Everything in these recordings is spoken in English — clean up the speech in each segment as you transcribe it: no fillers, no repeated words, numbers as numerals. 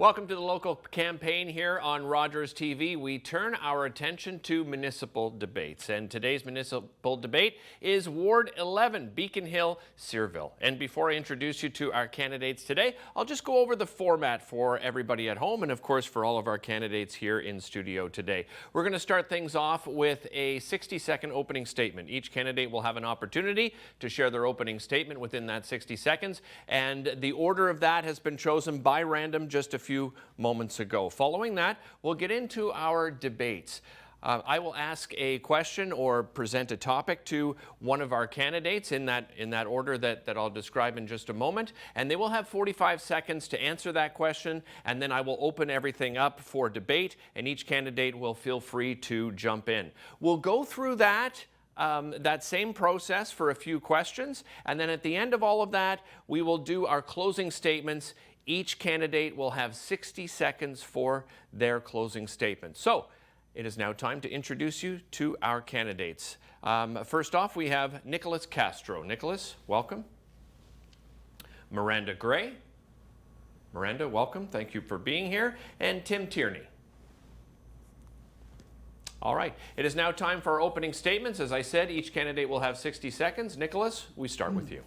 Welcome to the local campaign here on Rogers TV. We turn our attention to municipal debates, and today's municipal debate is Ward 11, Beacon Hill-Cyrville. And before I introduce you to our candidates today, I'll just go over the format for everybody at home and, of course, for all of our candidates here in studio today. We're going to start things off with a 60-second opening statement. Each candidate will have an opportunity to share their opening statement within that 60 seconds, and the order of that has been chosen by random just a few moments ago. Following that, we'll get into our debates. I will ask a question or present a topic to one of our candidates in that order that I'll describe in just a moment, and they will have 45 seconds to answer that question, and then I will open everything up for debate, and each candidate will feel free to jump in. We'll go through that same process for a few questions, and then at the end of all of that, we will do our closing statements. Each candidate will have 60 seconds for their closing statement. So it is now time to introduce you to our candidates. First off, we have Nicolas Castro. Nicolas, welcome. Miranda Gray. Miranda, welcome. Thank you for being here. And Tim Tierney. All right. It is now time for our opening statements. As I said, each candidate will have 60 seconds. Nicolas, we start with you.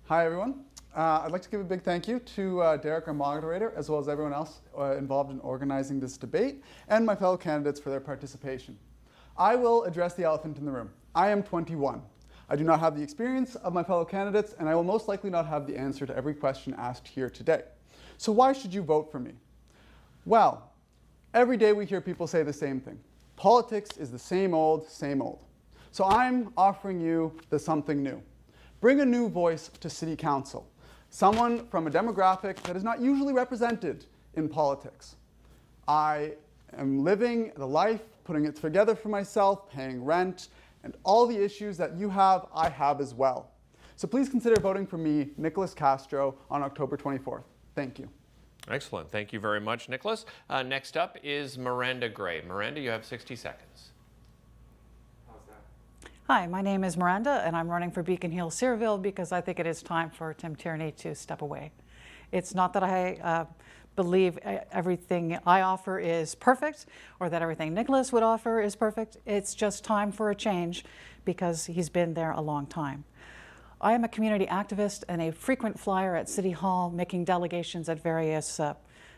Hi, everyone. I'd like to give a big thank you to Derick, our moderator, as well as everyone else involved in organizing this debate, and my fellow candidates for their participation. I will address the elephant in the room. I am 21. I do not have the experience of my fellow candidates, and I will most likely not have the answer to every question asked here today. So why should you vote for me? Well, every day we hear people say the same thing. Politics is the same old, same old. So I'm offering you something new. Bring a new voice to City Council. Someone from a demographic that is not usually represented in politics. I am living the life, putting it together for myself, paying rent, and all the issues that you have, I have as well. So please consider voting for me, Nicolas Castro, on October 24th. Thank you. Excellent. Thank you very much, Nicolas. Next up is Miranda Gray. Miranda, you have 60 seconds. Hi, my name is Miranda, and I'm running for Beacon Hill-Cyrville because I think it is time for Tim Tierney to step away. It's not that I believe everything I offer is perfect or that everything Nicolas would offer is perfect. It's just time for a change because he's been there a long time. I am a community activist and a frequent flyer at City Hall, making delegations at various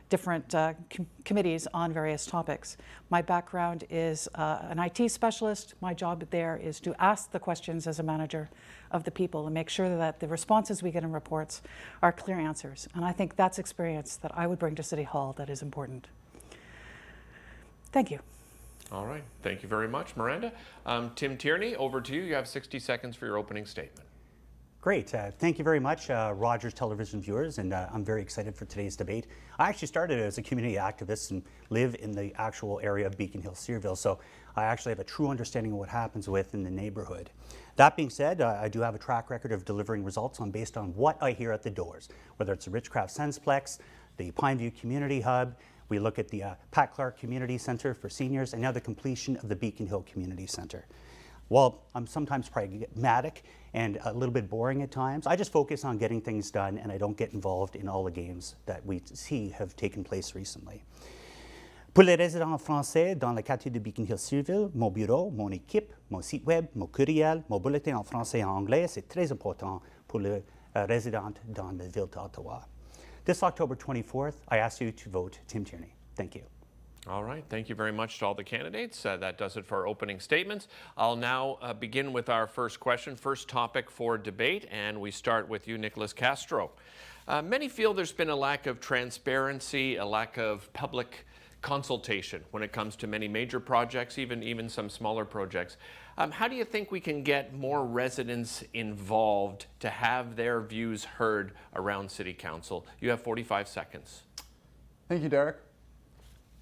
different committees on various topics. My background is an IT specialist. My job there is to ask the questions as a manager of the people and make sure that the responses we get in reports are clear answers. And I think that's experience that I would bring to City Hall that is important. Thank you. All right. Thank you very much, Miranda. Tim Tierney, over to you. You have 60 seconds for your opening statement. Great. Thank you very much, Rogers television viewers, and I'm very excited for today's debate. I actually started as a community activist and live in the actual area of Beacon Hill-Cyrville, so I actually have a true understanding of what happens within the neighborhood. That being said, I do have a track record of delivering results based on what I hear at the doors, whether it's the Richcraft Sensplex, the Pineview Community Hub. We look at the Pat Clark Community Center for seniors, and now the completion of the Beacon Hill Community Center. While I'm sometimes pragmatic and a little bit boring at times, I just focus on getting things done, and I don't get involved in all the games that we see have taken place recently. Pour les résidents français dans le quartier de Beacon Hill-Cyrville, mon bureau, mon équipe, mon site web, mon courriel, mon bulletin en français et en anglais, c'est très important pour les résidents dans la ville d'Ottawa. This October 24th, I ask you to vote Tim Tierney. Thank you. All right. Thank you very much to all the candidates. That does it for our opening statements. I'll now begin with our first question, first topic for debate, and we start with you, Nicolas Castro. Many feel there's been a lack of transparency, a lack of public consultation when it comes to many major projects, even some smaller projects. How do you think we can get more residents involved to have their views heard around City Council? You have 45 seconds. Thank you, Derick.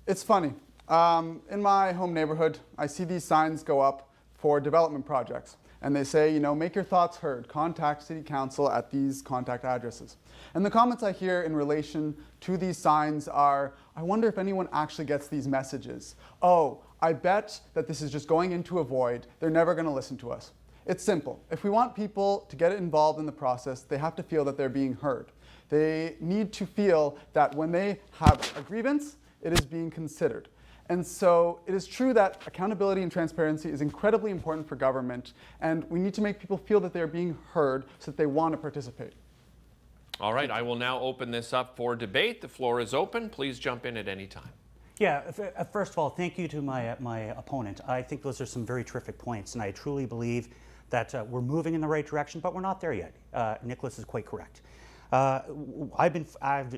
It's funny. In my home neighborhood, I see these signs go up for development projects. And they say, you know, make your thoughts heard. Contact City Council at these contact addresses. And the comments I hear in relation to these signs are, I wonder if anyone actually gets these messages. Oh, I bet that this is just going into a void. They're never going to listen to us. It's simple. If we want people to get involved in the process, they have to feel that they're being heard. They need to feel that when they have a grievance, it is being considered. And so it is true that accountability and transparency is incredibly important for government, and we need to make people feel that they're being heard so that they want to participate. All right, I will now open this up for debate. The floor is open. Please jump in at any time. Yeah, first of all, thank you to my opponent. I think those are some very terrific points, and I truly believe that we're moving in the right direction, but we're not there yet. Nicolas is quite correct. I've been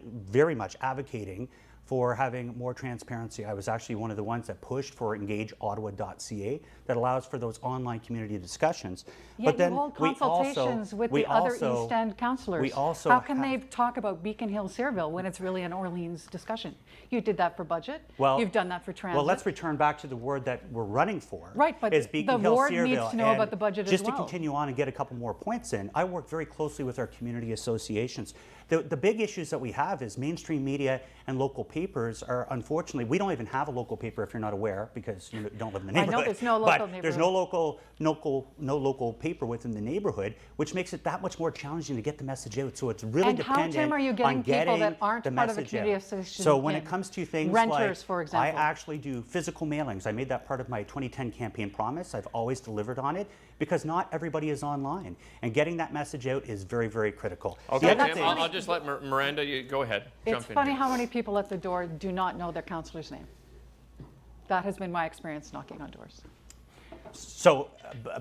very much advocating for having more transparency. I was actually one of the ones that pushed for engageottawa.ca that allows for those online community discussions. Yet but then you hold consultations with the other East End councillors. How can they talk about Beacon Hill-Cyrville when it's really an Orleans discussion? You did that for budget. Well, you've done that for transit. Well, let's return back to the ward that we're running for. Right, but is Beacon the ward Hill-Cyrville. needs to know about the budget as well. Just to continue on and get a couple more points in, I work very closely with our community associations. The big issues that we have is mainstream media and local papers are, unfortunately, we don't even have a local paper if you're not aware, because you don't live in the neighborhood. I know there's no local but there's no local paper within the neighborhood, which makes it that much more challenging to get the message out. So it's really dependent Tim, are you getting on people getting that aren't the part of a message community out. association? So when it comes to things renters, like, for example. I actually do physical mailings. I made that part of my 2010 campaign promise. I've always delivered on it because not everybody is online, and getting that message out is very, very critical. Okay, Tim, I'll just let Miranda, you go ahead. It's funny how many people at the door do not know their councillor's name. That has been my experience knocking on doors. So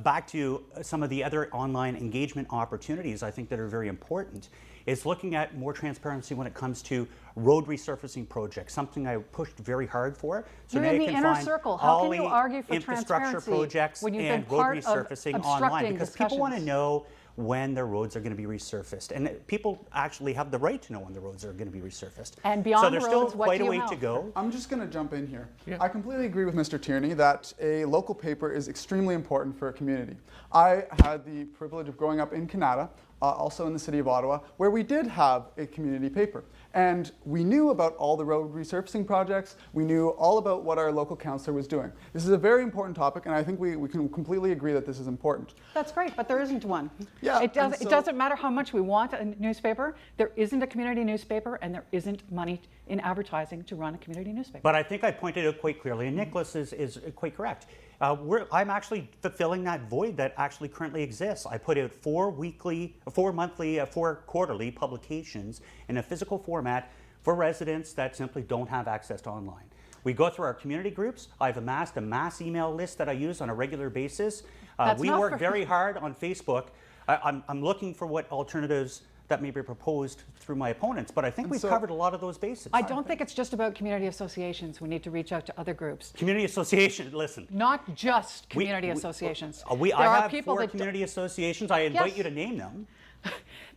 back to some of the other online engagement opportunities I think that are very important is looking at more transparency when it comes to road resurfacing projects, something I pushed very hard for. So You're now in you the can inner find circle. How all can you the argue for infrastructure transparency projects when you've and been road part of resurfacing online? obstructing Because people want to discussions? know when their roads are going to be resurfaced, and people actually have the right to know when the roads are going to be resurfaced. And beyond so there's roads, still what quite do a you way have? to go. I'm just going to jump in here. Yeah. I completely agree with Mr. Tierney that a local paper is extremely important for a community. I had the privilege of growing up in Canada, also in the city of Ottawa, where we did have a community paper. And we knew about all the road resurfacing projects. We knew all about what our local councillor was doing. This is a very important topic, and I think we can completely agree that this is important. That's great, but there isn't one. Yeah, it and so- doesn't matter how much we want a newspaper. There isn't a community newspaper, and there isn't money in advertising to run a community newspaper. But I think I pointed out quite clearly, and Nicolas is quite correct. I'm actually fulfilling that void that actually currently exists. I put out 4 quarterly publications in a physical format for residents that simply don't have access to online. We go through our community groups. I've amassed a mass email list that I use on a regular basis. We work very hard on Facebook. I'm looking for what alternatives that may be proposed through my opponents, but I think we've covered a lot of those bases. I don't think it's just about community associations. We need to reach out to other groups. Community association, listen. Not just community associations. I have 4 community associations. I invite you to name them.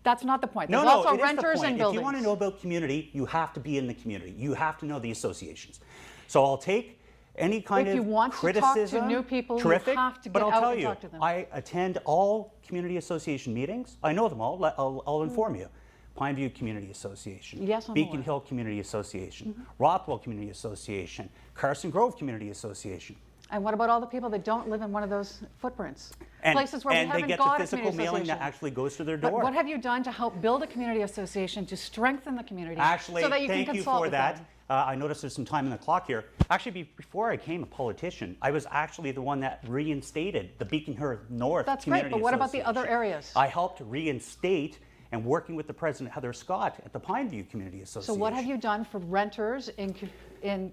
That's not the point. There's No, also it is the renters point. and buildings. If you want to know about community, you have to be in the community. You have to know the associations. So I'll take any kind If of you want to talk to criticism. new people, you terrific, have to but get I'll out tell and you, talk to them. I attend all community association meetings. I know them all. I'll inform you. Pineview Community Association, Yes, I'm Beacon aware. Hill Community Association, Rothwell Community Association, Carson Grove Community Association. And what about all the people that don't live in one of those footprints? And, Places where we and they haven't get got the a physical community mailing association. that actually goes to their But door. what have you done to help build a community association to strengthen the community Actually, so that you thank can you consult for with that. them? I noticed there's some time on the clock here. Actually, before I became a politician, I was actually the one that reinstated the Beacon Hill North That's great, Community but what about the other Association. areas? I helped reinstate and working with the president, Heather Scott, at the Pineview Community Association. So what have you done for renters in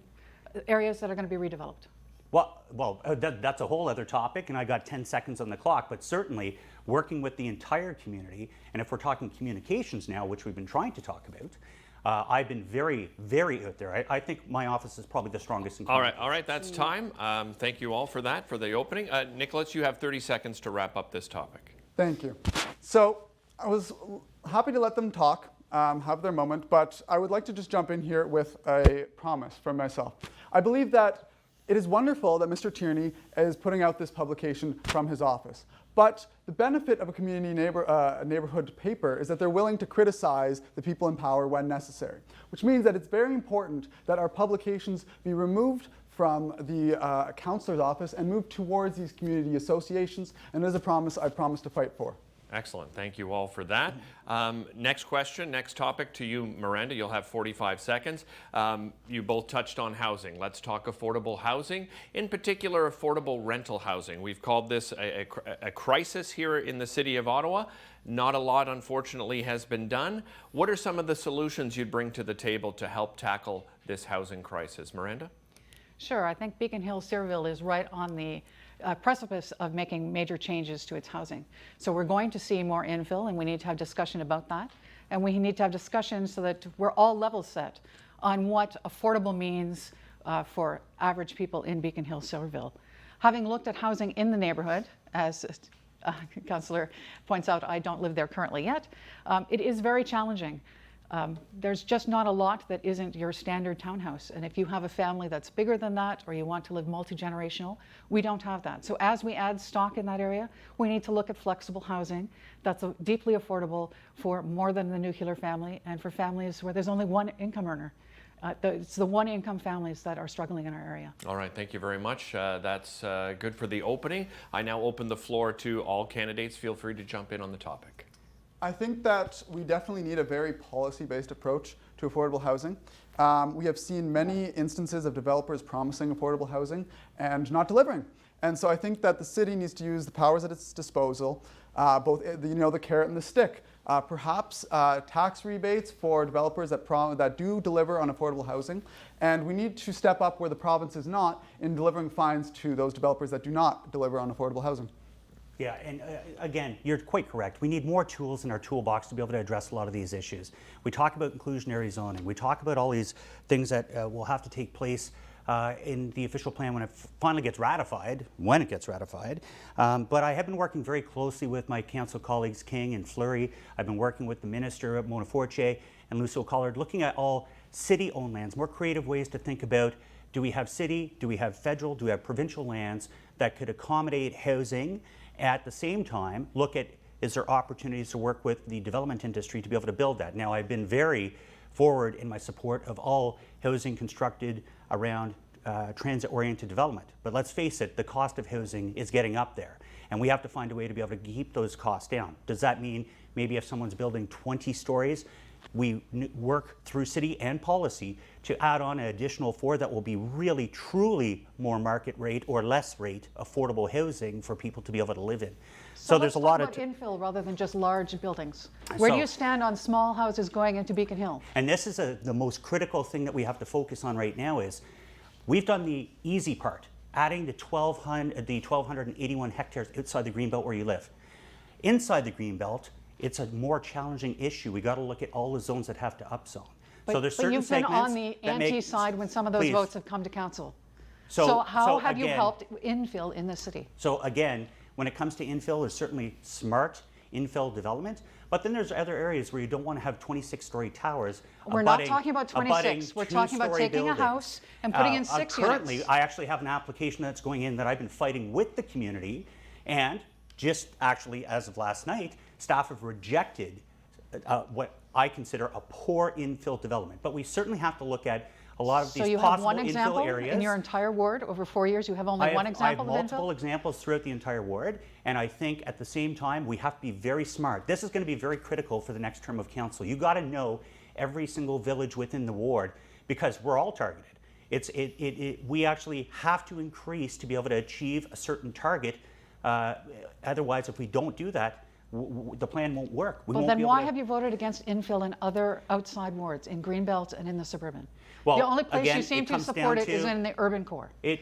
areas that are going to be redeveloped? Well, that's a whole other topic, and I got 10 seconds on the clock, but certainly working with the entire community, and if we're talking communications now, which we've been trying to talk about, I've been very, very out there. I think my office is probably the strongest in All right, that's time. Thank you all for that, for the opening. Nicolas, you have 30 seconds to wrap up this topic. Thank you. So I was happy to let them talk, have their moment, but I would like to just jump in here with a promise from myself. I believe that it is wonderful that Mr. Tierney is putting out this publication from his office. But the benefit of a community neighborhood paper is that they're willing to criticize the people in power when necessary, which means that it's very important that our publications be removed from the councillor's office and moved towards these community associations, and as a promise, I promise to fight for. Excellent. Thank you all for that. Next question, next topic to you, Miranda. You'll have 45 seconds. You both touched on housing. Let's talk affordable housing, in particular affordable rental housing. We've called this a crisis here in the city of Ottawa. Not a lot, unfortunately, has been done. What are some of the solutions you'd bring to the table to help tackle this housing crisis? Miranda? Sure. I think Beacon Hill-Cyrville is right on the precipice of making major changes to its housing. So we're going to see more infill, and we need to have discussion about that. And we need to have discussion so that we're all level set on what affordable means for average people in Beacon Hill-Cyrville. Having looked at housing in the neighborhood, as Councillor points out, I don't live there currently yet, it is very challenging. There's just not a lot that isn't your standard townhouse. And if you have a family that's bigger than that, or you want to live multi-generational, we don't have that. So as we add stock in that area, we need to look at flexible housing that's deeply affordable for more than the nuclear family and for families where there's only one income earner. It's the one income families that are struggling in our area. All right, thank you very much. That's good for the opening. I now open the floor to all candidates. Feel free to jump in on the topic. I think that we definitely need a very policy-based approach to affordable housing. We have seen many instances of developers promising affordable housing and not delivering. And so I think that the city needs to use the powers at its disposal, both the carrot and the stick. Perhaps tax rebates for developers that do deliver on affordable housing. And we need to step up where the province is not in delivering fines to those developers that do not deliver on affordable housing. Yeah, and again, you're quite correct. We need more tools in our toolbox to be able to address a lot of these issues. We talk about inclusionary zoning. We talk about all these things that will have to take place in the official plan when it finally gets ratified, when it gets ratified. But I have been working very closely with my council colleagues King and Fleury. I've been working with the minister at Mona Fortier and Lucille Collard, looking at all city-owned lands, more creative ways to think about, do we have city, do we have federal, do we have provincial lands that could accommodate housing? At the same time, look at, is there opportunities to work with the development industry to be able to build that? Now, I've been very forward in my support of all housing constructed around transit-oriented development. But let's face it, the cost of housing is getting up there. And we have to find a way to be able to keep those costs down. Does that mean maybe if someone's building 20 stories, we work through city and policy to add on an additional 4 that will be really, truly more market rate or less rate affordable housing for people to be able to live in. So there's a lot of infill rather than just large buildings. Where do you stand on small houses going into Beacon Hill? And this is the most critical thing that we have to focus on right now is we've done the easy part, adding the 1,281 hectares outside the Greenbelt where you live. Inside the Greenbelt, it's a more challenging issue. We got to look at all the zones that have to upzone. So there's certain you've been segments on the anti-side when some of those votes have come to council. So how have again, you helped infill in the city? So again, when it comes to infill, there's certainly smart infill development, but then there's other areas where you don't want to have 26-story towers. We're not talking about 26. We're talking about taking a house and putting in 6 currently, units. I actually have an application that's going in that I've been fighting with the community, and just actually as of last night, staff have rejected what I consider a poor infill development. But we certainly have to look at a lot of these possible infill areas. So you have one example in your entire ward over 4 years? You have only one example of infill? I have multiple examples throughout the entire ward, and I think at the same time we have to be very smart. This is going to be very critical for the next term of council. You got to know every single village within the ward because we're all targeted. We actually have to increase to be able to achieve a certain target. Otherwise, if we don't do that, the plan won't work. Well, then why have you voted against infill in other outside wards, in Greenbelt and in the suburban? Well, the only place you seem to support it is in the urban core. We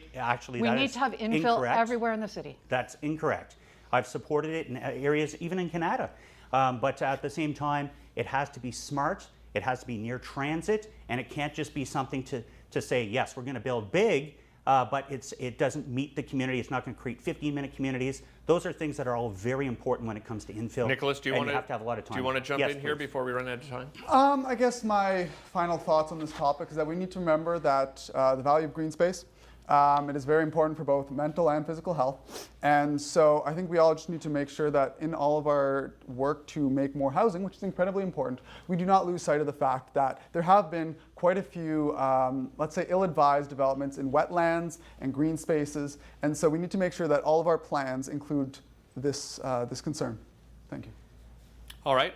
need to have infill everywhere in the city. That's incorrect. I've supported it in areas, even in Canada. But at the same time, it has to be smart, it has to be near transit, and it can't just be something to say, yes, we're going to build big, but it doesn't meet the community. It's not going to create 15-minute communities. Those are things that are all very important when it comes to infill. Nicholas, do you want to have to have a lot of time? Do you want to jump in here please. before we run out of time? I guess my final thoughts on this topic is that we need to remember that the value of green space. It is very important for both mental and physical health. And so I think we all just need to make sure that in all of our work to make more housing, which is incredibly important, we do not lose sight of the fact that there have been quite a few, let's say, ill-advised developments in wetlands and green spaces. And so we need to make sure that all of our plans include this concern. Thank you. All right.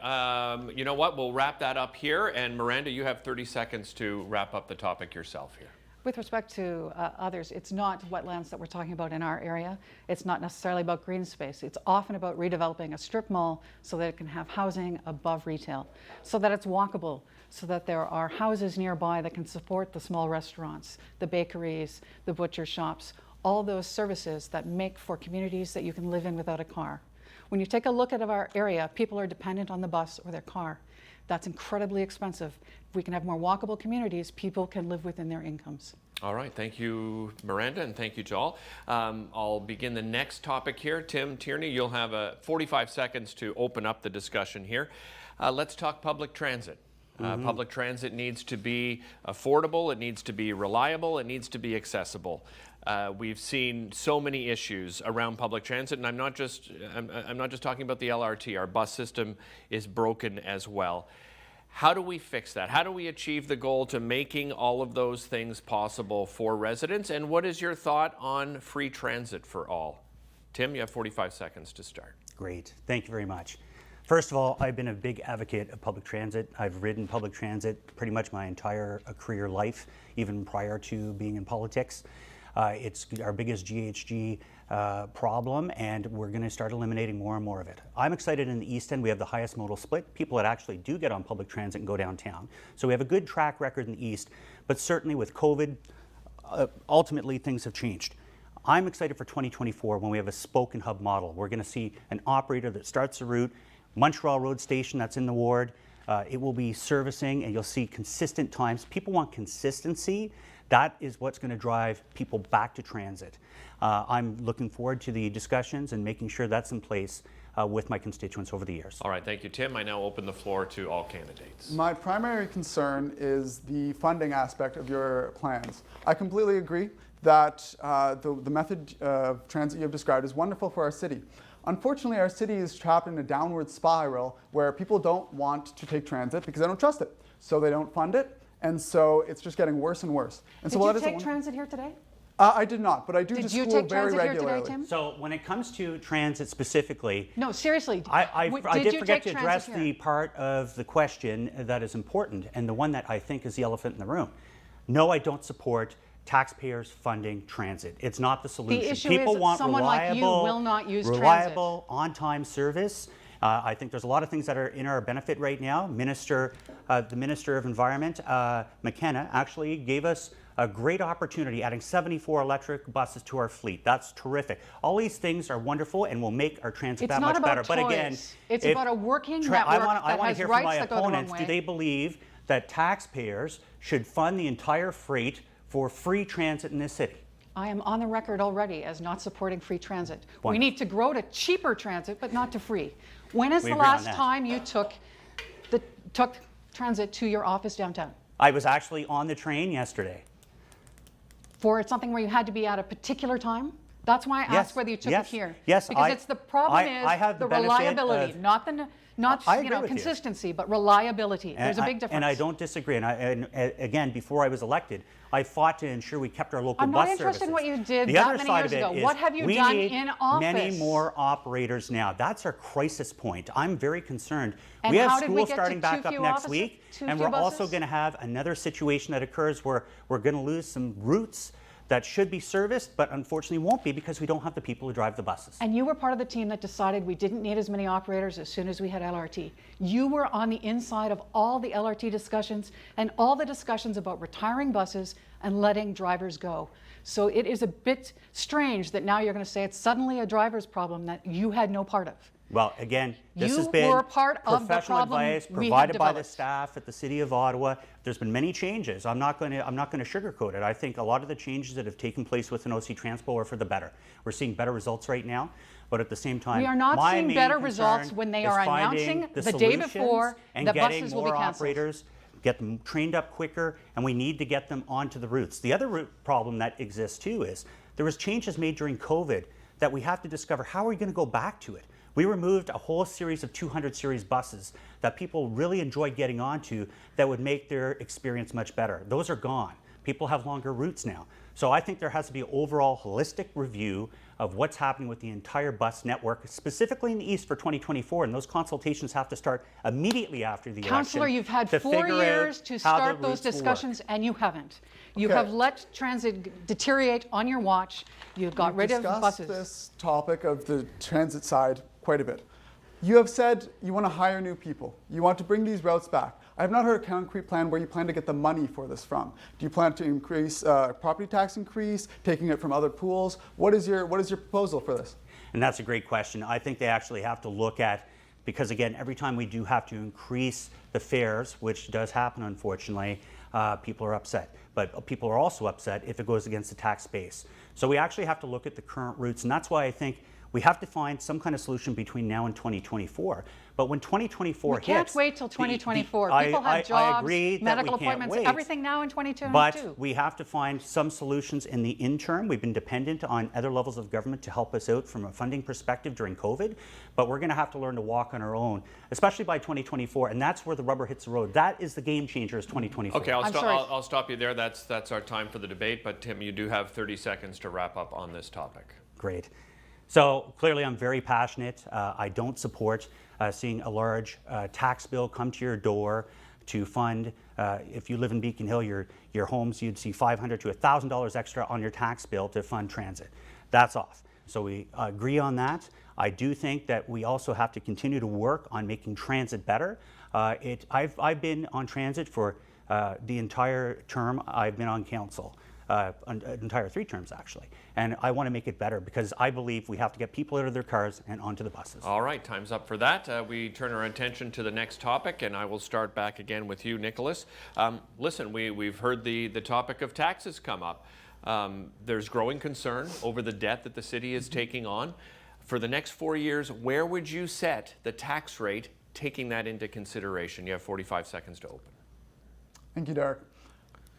You know what? We'll wrap that up here. And Miranda, you have 30 seconds to wrap up the topic yourself here. With respect to others, it's not wetlands that we're talking about in our area. It's not necessarily about green space. It's often about redeveloping a strip mall so that it can have housing above retail, so that it's walkable, so that there are houses nearby that can support the small restaurants, the bakeries, the butcher shops, all those services that make for communities that you can live in without a car. When you take a look at our area, people are dependent on the bus or their car. That's incredibly expensive. If we can have more walkable communities, people can live within their incomes. All right. Thank you, Miranda, and thank you, Joel. I'll begin the next topic here. Tim Tierney, you'll have 45 seconds to open up the discussion here. Let's talk public transit. Public transit needs to be affordable, it needs to be reliable, it needs to be accessible. We've seen so many issues around public transit, and I'm not just talking about the LRT. Our bus system is broken as well. How do we fix that? How do we achieve the goal to making all of those things possible for residents? And what is your thought on free transit for all? Tim, you have 45 seconds to start. Great. Thank you very much. First of all, I've been a big advocate of public transit. I've ridden public transit pretty much my entire career life, even prior to being in politics. It's our biggest GHG problem, and we're going to start eliminating more and more of it. I'm excited in the East End. We have the highest modal split, people that actually do get on public transit and go downtown. So we have a good track record in the East, but certainly with COVID, ultimately things have changed. I'm excited for 2024 when we have a spoke and hub model. We're going to see an operator that starts the route, Montreal Road Station that's in the ward. It will be servicing, and you'll see consistent times. People want consistency. That is what's going to drive people back to transit. I'm looking forward to the discussions and making sure that's in place with my constituents over the years. All right, thank you, Tim. I now open the floor to all candidates. My primary concern is the funding aspect of your plans. I completely agree that the method of transit you have described is wonderful for our city. Unfortunately, our city is trapped in a downward spiral where people don't want to take transit because they don't trust it. So they don't fund it, and so it's just getting worse and worse. And Did so you take transit here today? I did not, but I do to Did you school take very transit here regularly. today, Tim? So when it comes to transit specifically, No, seriously. I did did you forget take to address transit the here? part of the question that is important, and the one that I think is the elephant in the room. No, I don't support taxpayers funding transit. It's not the solution. The issue People is want someone like you reliable, will not use transit. reliable, on-time service. I think there's a lot of things that are in our benefit right now. The Minister of Environment, McKenna, actually gave us a great opportunity, adding 74 electric buses to our fleet. That's terrific. All these things are wonderful and will make our transit that much better. But again, it's about a working network I that want to has hear from rights my that go the wrong opponents. way. Do they believe that taxpayers should fund the entire freight for free transit in this city? I am on the record already as not supporting free transit. We Wonderful. need to grow to cheaper transit, but not to free. When is We the agree on last that. time you took transit to your office downtown? I was actually on the train yesterday. For something where you had to be at a particular time? That's why I asked whether you took it here. Yes, because it's the problem I have the the benefit reliability, of- not I agree with you. consistency, but reliability. There's a big difference. And I don't disagree. And again, before I was elected, I fought to ensure we kept our local I'm bus not interested in services. what you did The that other many side years of it ago. is What have you we done need in office? many more operators now. That's our crisis point. I'm very concerned. And we have how did we school get to starting back too up few next offices- week, too and few we're also buses? going to have another situation that occurs where we're going to lose some routes that should be serviced, but unfortunately won't be because we don't have the people to drive the buses. And you were part of the team that decided we didn't need as many operators as soon as we had LRT. You were on the inside of all the LRT discussions and all the discussions about retiring buses and letting drivers go. So it is a bit strange that now you're going to say it's suddenly a driver's problem that you had no part of. Well, again, this You has been were part of the professional problem advice we have provided by the developed. staff at the City of Ottawa. There's been many changes. I'm not going to sugarcoat it. I think a lot of the changes that have taken place within OC Transpo are for the better. We're seeing better results right now, but at the same time, We are not my seeing main better concern results when they is are finding announcing the the day solutions before and that getting buses will be more canceled. operators, get them trained up quicker, and we need to get them onto the routes. The other route problem that exists too is there was changes made during COVID that we have to discover how are we going to go back to it. We removed a whole series of 200 series buses that people really enjoyed getting onto that would make their experience much better. Those are gone. People have longer routes now. So I think there has to be an overall holistic review of what's happening with the entire bus network, specifically in the East for 2024, and those consultations have to start immediately after the election. Councillor, you've had 4 years to start those discussions, and you haven't. You have let transit deteriorate on your watch. You got rid of buses. We've discussed this topic of the transit side quite a bit. You have said you want to hire new people. You want to bring these routes back. I have not heard a concrete plan where you plan to get the money for this from. Do you plan to increase property tax increase, taking it from other pools? What is your proposal for this? And that's a great question. I think they actually have to look at, because again, every time we do have to increase the fares, which does happen unfortunately, people are upset. But people are also upset if it goes against the tax base. So we actually have to look at the current routes, and that's why I think we have to find some kind of solution between now and 2024. But when 2024 hits... We can't wait till 2024. People have jobs, medical appointments, everything now in 2022. But we have to find some solutions in the interim. We've been dependent on other levels of government to help us out from a funding perspective during COVID. But we're going to have to learn to walk on our own, especially by 2024. And that's where the rubber hits the road. That is the game changer, is 2024. Okay, I'll stop you there. That's our time for the debate. But Tim, you do have 30 seconds to wrap up on this topic. Great. So clearly I'm very passionate. I don't support seeing a large tax bill come to your door to fund, if you live in Beacon Hill, your homes, you'd see $500 to $1,000 extra on your tax bill to fund transit. That's off. So we agree on that. I do think that we also have to continue to work on making transit better. I've been on transit for the entire term I've been on council. Entire 3 terms actually, and I want to make it better because I believe we have to get people out of their cars and onto the buses. All right, time's up for that. We turn our attention to the next topic, and I will start back again with you, Nicolas. Listen, we've heard the topic of taxes come up. There's growing concern over the debt that the city is taking on. For the next 4 years, where would you set the tax rate, taking that into consideration? You have 45 seconds to open. Thank you, Derick.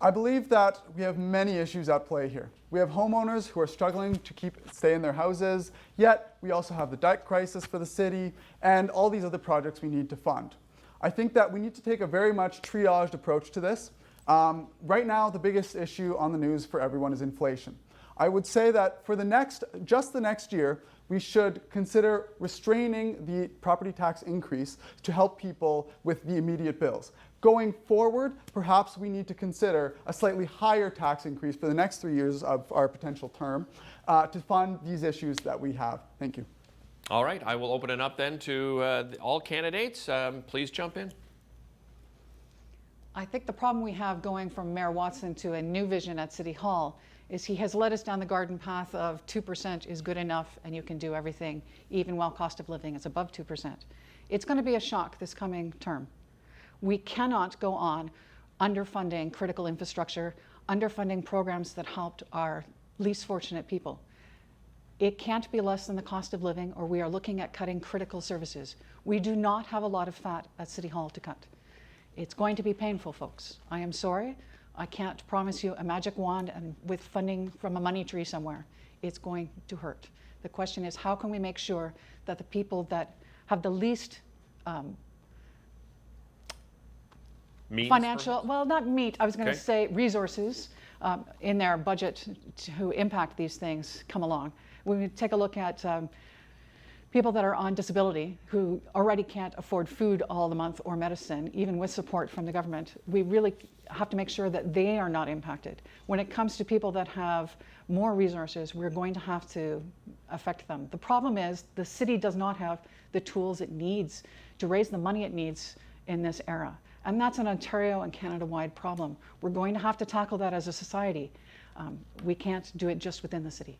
I believe that we have many issues at play here. We have homeowners who are struggling to stay in their houses, yet we also have the debt crisis for the city and all these other projects we need to fund. I think that we need to take a very much triaged approach to this. Right now, the biggest issue on the news for everyone is inflation. I would say that for just the next year, we should consider restraining the property tax increase to help people with the immediate bills. Going forward, perhaps we need to consider a slightly higher tax increase for the next 3 years of our potential term to fund these issues that we have. Thank you. All right, I will open it up then to all candidates. Please jump in. I think the problem we have going from Mayor Watson to a new vision at City Hall is he has led us down the garden path of 2% is good enough and you can do everything, even while cost of living is above 2%. It's going to be a shock this coming term. We cannot go on underfunding critical infrastructure, underfunding programs that helped our least fortunate people. It can't be less than the cost of living, or we are looking at cutting critical services. We do not have a lot of fat at City Hall to cut. It's going to be painful, folks. I am sorry. I can't promise you a magic wand and with funding from a money tree somewhere. It's going to hurt. The question is, how can we make sure that the people that have the least financial, well, not meat, I was going to say resources in their budget to impact these things come along. When we take a look at people that are on disability who already can't afford food all the month or medicine, even with support from the government, we really have to make sure that they are not impacted. When it comes to people that have more resources, we're going to have to affect them. The problem is the city does not have the tools it needs to raise the money it needs in this era. And that's an Ontario and Canada-wide problem. We're going to have to tackle that as a society. We can't do it just within the city.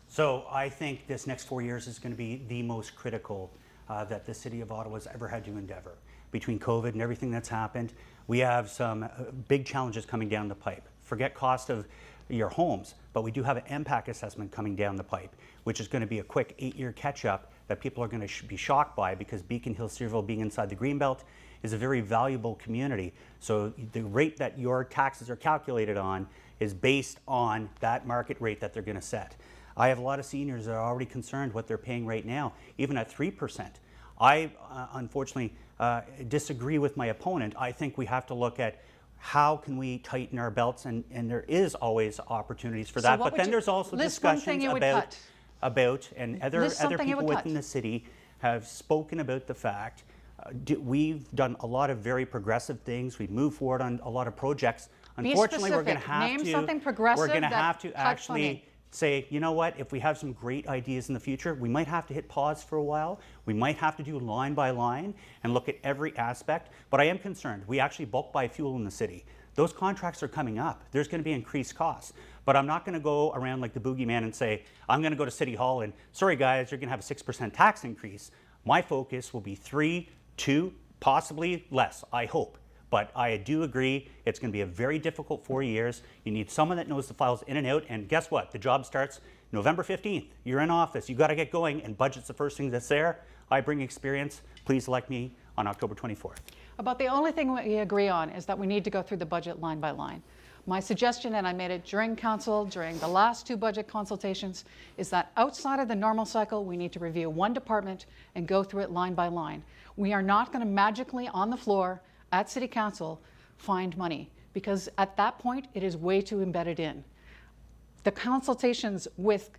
So I think this next 4 years is going to be the most critical that the City of Ottawa has ever had to endeavor. Between COVID and everything that's happened, we have some big challenges coming down the pipe. Forget cost of your homes, but we do have an impact assessment coming down the pipe, which is going to be a quick 8-year catch-up that people are going to be shocked by, because Beacon Hill-Cyrville, being inside the Greenbelt, is a very valuable community. So the rate that your taxes are calculated on is based on that market rate that they're going to set. I have a lot of seniors that are already concerned what they're paying right now, even at 3%. I unfortunately disagree with my opponent. I think we have to look at how can we tighten our belts, and there is always opportunities for that. But then there's also discussions about about, and other something you people would within cut. the city have spoken about the fact we've done a lot of very progressive things. We've moved forward on a lot of projects. Unfortunately, we're going to specific. have Name to. something progressive We're going to that have to cut actually funding. say, you know what? If we have some great ideas in the future, we might have to hit pause for a while. We might have to do line by line and look at every aspect. But I am concerned. We actually bulk buy fuel in the city. Those contracts are coming up. There's going to be increased costs. But I'm not going to go around like the boogeyman and say, I'm going to go to City Hall and, sorry guys, you're going to have a 6% tax increase. My focus will be 3, 2, possibly less, I hope. But I do agree it's going to be a very difficult 4 years. You need someone that knows the files in and out. And guess what? The job starts November 15th. You're in office. You got to get going. And budget's the first thing that's there. I bring experience. Please elect me on October 24th. About the only thing we agree on is that we need to go through the budget line by line. My suggestion, and I made it during council, during the last 2 budget consultations, is that outside of the normal cycle, we need to review one department and go through it line by line. We are not going to magically on the floor at City Council find money, because at that point, it is way too embedded in. The consultations with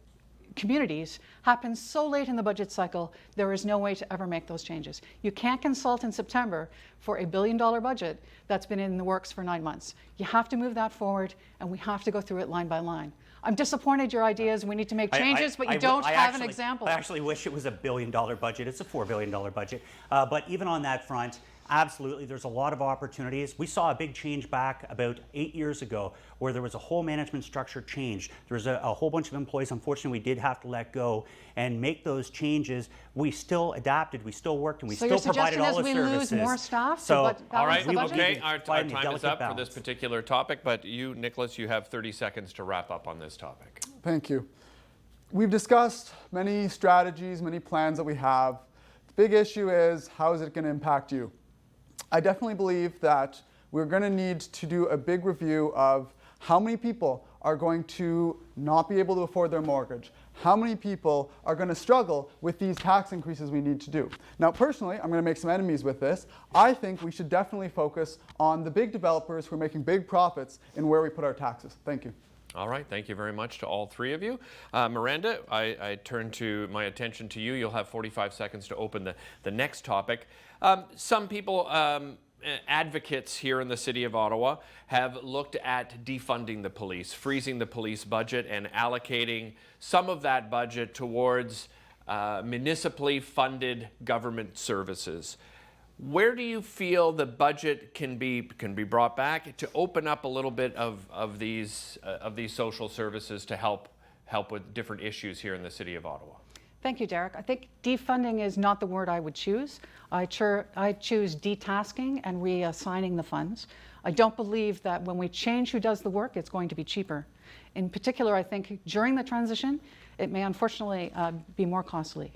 communities happen so late in the budget cycle, there is no way to ever make those changes. You can't consult in September for a $1 billion budget that's been in the works for 9 months. You have to move that forward, and we have to go through it line by line. I'm disappointed your ideas, we need to make changes, but you don't have an example. I actually wish it was a $1 billion budget. It's a $4 billion budget. But even on that front, absolutely, there's a lot of opportunities. We saw a big change back about 8 years ago where there was a whole management structure change. There was a whole bunch of employees, unfortunately, we did have to let go and make those changes. We still adapted, we still worked, and we still provided all the services. So your suggestion is we lose more staff So, to All balance right, the budget? okay, our Find a time is delicate up for this balance. particular topic, but you, Nicolas, you have 30 seconds to wrap up on this topic. Thank you. We've discussed many strategies, many plans that we have. The big issue is, how is it going to impact you? I definitely believe that we're going to need to do a big review of how many people are going to not be able to afford their mortgage. How many people are going to struggle with these tax increases we need to do? Now, personally, I'm going to make some enemies with this. I think we should definitely focus on the big developers who are making big profits in where we put our taxes. Thank you. All right, thank you very much to all 3 of you. Miranda, I turn my attention to you. You'll have 45 seconds to open the next topic. Some people, advocates here in the city of Ottawa, have looked at defunding the police, freezing the police budget, and allocating some of that budget towards municipally funded government services. Where do you feel the budget can be brought back to open up a little bit of these social services to help with different issues here in the city of Ottawa? Thank you, Derick. I think defunding is not the word I would choose. I choose detasking and reassigning the funds. I don't believe that when we change who does the work, it's going to be cheaper. In particular, I think during the transition, it may unfortunately be more costly.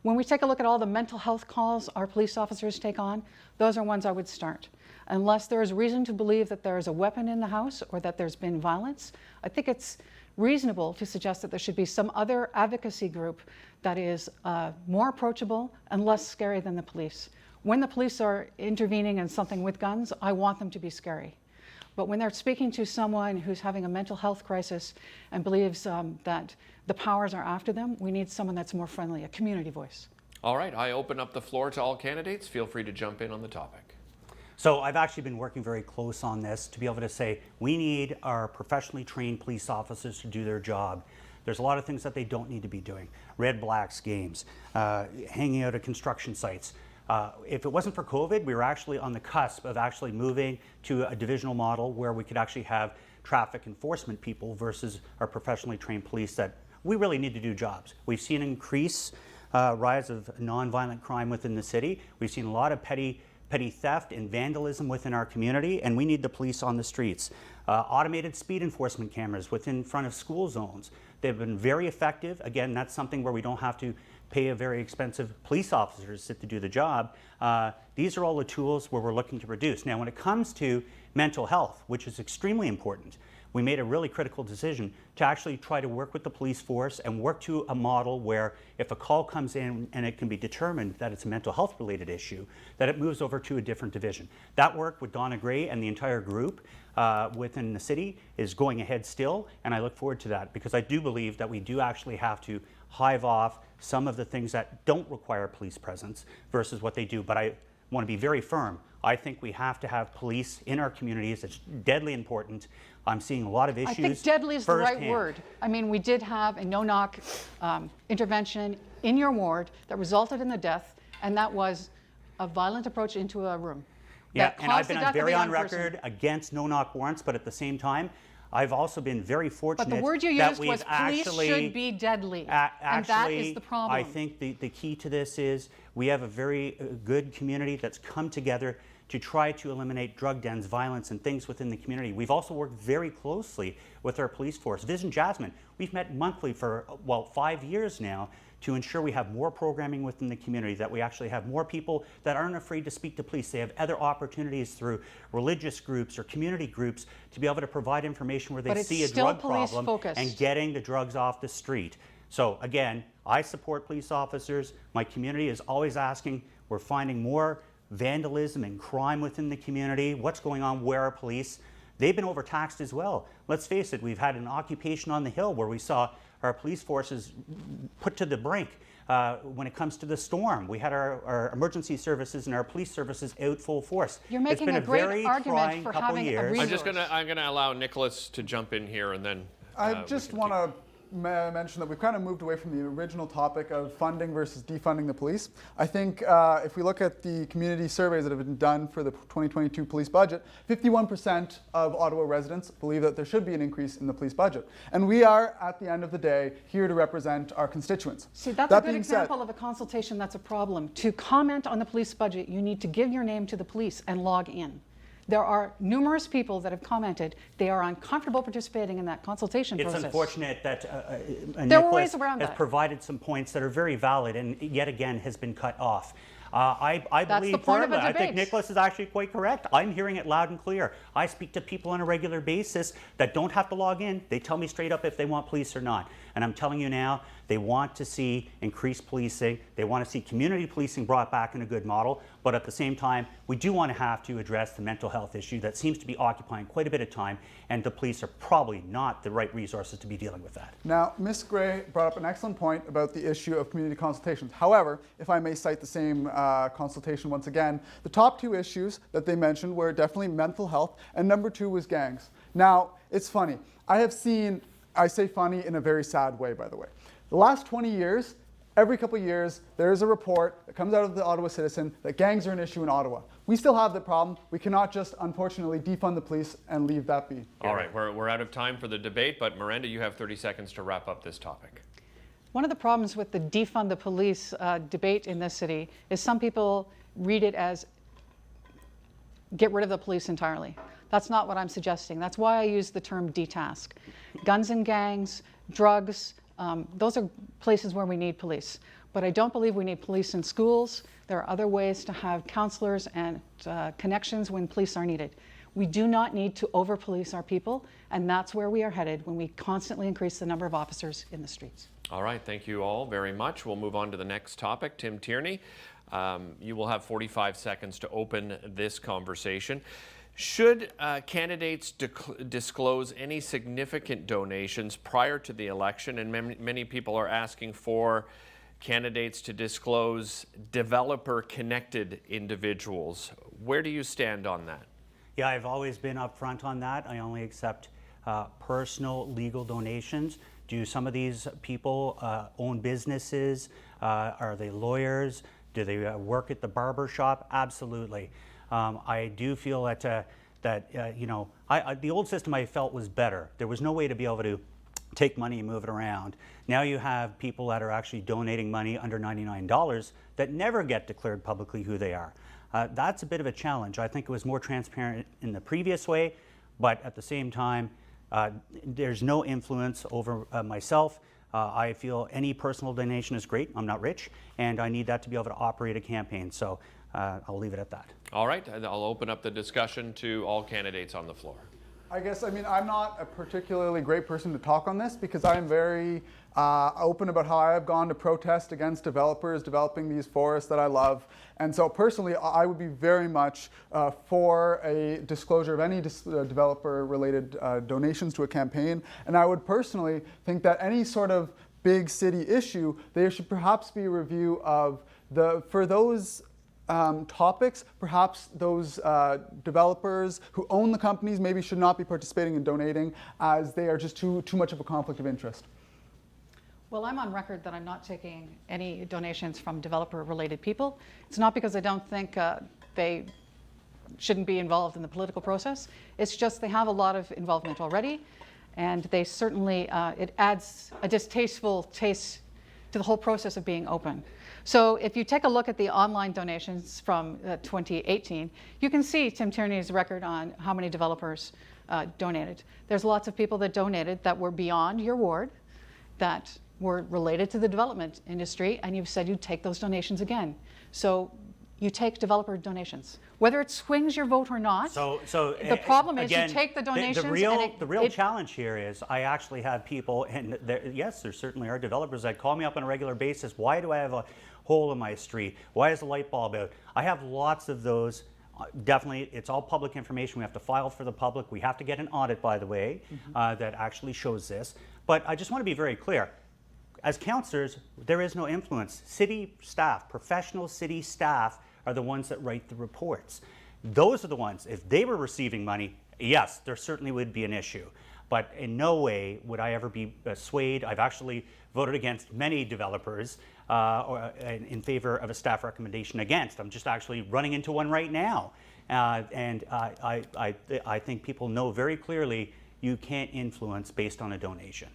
When we take a look at all the mental health calls our police officers take on, those are ones I would start. Unless there is reason to believe that there is a weapon in the house or that there's been violence, I think it's reasonable to suggest that there should be some other advocacy group that is more approachable and less scary than the police. When the police are intervening in something with guns, I want them to be scary. But when they're speaking to someone who's having a mental health crisis and believes that the powers are after them, we need someone that's more friendly, a community voice. All right, I open up the floor to all candidates. Feel free to jump in on the topic. So I've actually been working very close on this to be able to say we need our professionally trained police officers to do their job. There's a lot of things that they don't need to be doing. Red Blacks games, hanging out at construction sites. If it wasn't for COVID, we were actually on the cusp of actually moving to a divisional model where we could actually have traffic enforcement people versus our professionally trained police that we really need to do jobs. We've seen an increase rise of nonviolent crime within the city. We've seen a lot of petty theft and vandalism within our community, and we need the police on the streets. Automated speed enforcement cameras within front of school zones. They've been very effective. Again, that's something where we don't have to pay a very expensive police officer to sit to do the job. These are all the tools where we're looking to reduce. Now, when it comes to mental health, which is extremely important, we made a really critical decision to actually try to work with the police force and work to a model where if a call comes in and it can be determined that it's a mental health related issue, that it moves over to a different division. That work with Donna Gray and the entire group within the city is going ahead still, and I look forward to that because I do believe that we do actually have to hive off some of the things that don't require police presence versus what they do. But I want to be very firm. I think we have to have police in our communities. It's deadly important. I'm seeing a lot of issues. I think deadly is the right firsthand. word. I mean, we did have a no-knock intervention in your ward that resulted in the death, and that was a violent approach into a room. Yeah, that and I've caused the been death of a very young on record person. against no-knock warrants, but at the same time, I've also been very fortunate But the word you that used we've was police actually, should be deadly, and that is the problem. I think the key to this is we have a very good community that's come together to try to eliminate drug dens, violence, and things within the community. We've also worked very closely with our police force. Vision Jasmine, we've met monthly for, 5 years now to ensure we have more programming within the community, that we actually have more people that aren't afraid to speak to police. They have other opportunities through religious groups or community groups to be able to provide information where they see a drug problem and getting the drugs off the street. So again, I support police officers. My community is always asking, we're finding more vandalism and crime within the community. What's going on? Where are police? They've been overtaxed as well. Let's face it, we've had an occupation on the Hill where we saw our police forces put to the brink when it comes to the storm. We had our emergency services and our police services out full force. You're making a great argument for having a resource. I'm gonna allow Nicolas to jump in here, and then I just want to mention that we've kind of moved away from the original topic of funding versus defunding the police. I think if we look at the community surveys that have been done for the 2022 police budget, 51% of Ottawa residents believe that there should be an increase in the police budget. And we are, at the end of the day, here to represent our constituents. See, that's a good example of a consultation that's a problem. To comment on the police budget, you need to give your name to the police and log in. There are numerous people that have commented they are uncomfortable participating in that consultation process. It's unfortunate that there were ways Nicolas around has that. provided some points that are very valid and yet again has been cut off. I That's believe the point of a firmly, I think debate. Nicolas is actually quite correct. I'm hearing it loud and clear. I speak to people on a regular basis that don't have to log in. They tell me straight up if they want police or not. And I'm telling you now, they want to see increased policing. They want to see community policing brought back in a good model. But at the same time, we do want to have to address the mental health issue that seems to be occupying quite a bit of time, and the police are probably not the right resources to be dealing with that. Now, Ms. Gray brought up an excellent point about the issue of community consultations. However, if I may cite the same consultation once again, the top two issues that they mentioned were definitely mental health, and number two was gangs. Now, it's funny. I say funny in a very sad way, by the way. The last 20 years, every couple of years, there is a report that comes out of the Ottawa Citizen that gangs are an issue in Ottawa. We still have the problem. We cannot just, unfortunately, defund the police and leave that be. All right, we're out of time for the debate, but Miranda, you have 30 seconds to wrap up this topic. One of the problems with the defund the police debate in this city is some people read it as get rid of the police entirely. That's not what I'm suggesting. That's why I use the term detask. Guns and gangs, drugs, those are places where we need police. But I don't believe we need police in schools. There are other ways to have counselors and connections when police are needed. We do not need to over-police our people, and that's where we are headed when we constantly increase the number of officers in the streets. All right, thank you all very much. We'll move on to the next topic. Tim Tierney, you will have 45 seconds to open this conversation. Should candidates disclose any significant donations prior to the election? And many people are asking for candidates to disclose developer-connected individuals. Where do you stand on that? Yeah, I've always been upfront on that. I only accept personal legal donations. Do some of these people own businesses? Are they lawyers? Do they work at the barber shop? Absolutely. I do feel that the old system I felt was better. There was no way to be able to take money and move it around. Now you have people that are actually donating money under $99 that never get declared publicly who they are. That's a bit of a challenge. I think it was more transparent in the previous way, but at the same time, there's no influence over myself. I feel any personal donation is great. I'm not rich, and I need that to be able to operate a campaign. So I'll leave it at that. All right, I'll open up the discussion to all candidates on the floor. I'm not a particularly great person to talk on this because I'm very open about how I have gone to protest against developers developing these forests that I love. And so personally, I would be very much for a disclosure of any developer-related donations to a campaign. And I would personally think that any sort of big city issue, there should perhaps be a review of for those topics, perhaps those developers who own the companies maybe should not be participating and donating, as they are just too much of a conflict of interest. Well, I'm on record that I'm not taking any donations from developer-related people. It's not because I don't think they shouldn't be involved in the political process. It's just they have a lot of involvement already, and they certainly, it adds a distasteful taste to the whole process of being open. So if you take a look at the online donations from 2018, you can see Tim Tierney's record on how many developers donated. There's lots of people that donated that were beyond your ward, that were related to the development industry, and you've said you'd take those donations again. So you take developer donations, whether it swings your vote or not. So the problem is again, you take the donations. The real challenge here is I actually have people, and yes, there certainly are developers that call me up on a regular basis. Why do I have a hole in my street? Why is the light bulb out? I have lots of those. Definitely, it's all public information. We have to file for the public. We have to get an audit, by the way, that actually shows this. But I just want to be very clear. As councillors, there is no influence. City staff, professional city staff, are the ones that write the reports. Those are the ones, if they were receiving money, yes, there certainly would be an issue. But in no way would I ever be swayed. I've actually voted against many developers in favor of a staff recommendation against. I'm just actually running into one right now. And I think people know very clearly you can't influence based on a donation.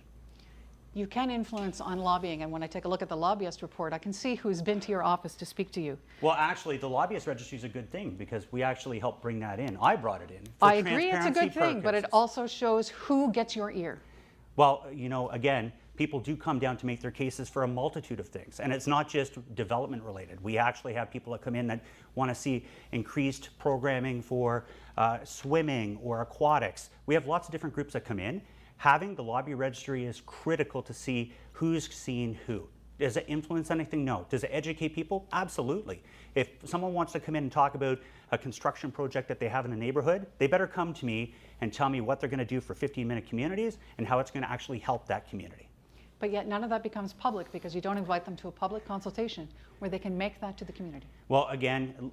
You can influence on lobbying, and when I take a look at the lobbyist report, I can see who's been to your office to speak to you. Well, actually, the lobbyist registry is a good thing because we actually helped bring that in. I brought it in. I agree it's a good thing, but it also shows who gets your ear. Well, you know, again, people do come down to make their cases for a multitude of things, and it's not just development related. We actually have people that come in that want to see increased programming for swimming or aquatics. We have lots of different groups that come in. Having the lobby registry is critical to see who's seen who. Does it influence anything? No. Does it educate people? Absolutely. If someone wants to come in and talk about a construction project that they have in a neighborhood, they better come to me and tell me what they're going to do for 15-minute communities and how it's going to actually help that community. But yet none of that becomes public because you don't invite them to a public consultation where they can make that to the community. Well, again,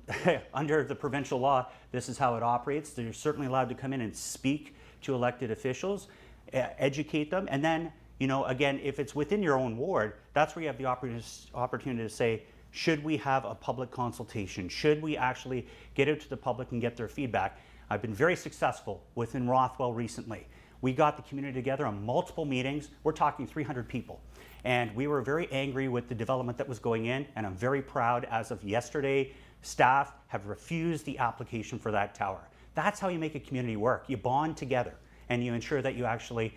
under the provincial law, this is how it operates. They're certainly allowed to come in and speak to elected officials, educate them, and then, you know, again, if it's within your own ward, that's where you have the opportunity to say, should we have a public consultation? Should we actually get out to the public and get their feedback? I've been very successful within Rothwell recently. We got the community together on multiple meetings. We're talking 300 people. And we were very angry with the development that was going in, and I'm very proud, as of yesterday, staff have refused the application for that tower. That's how you make a community work. You bond together, and you ensure that you actually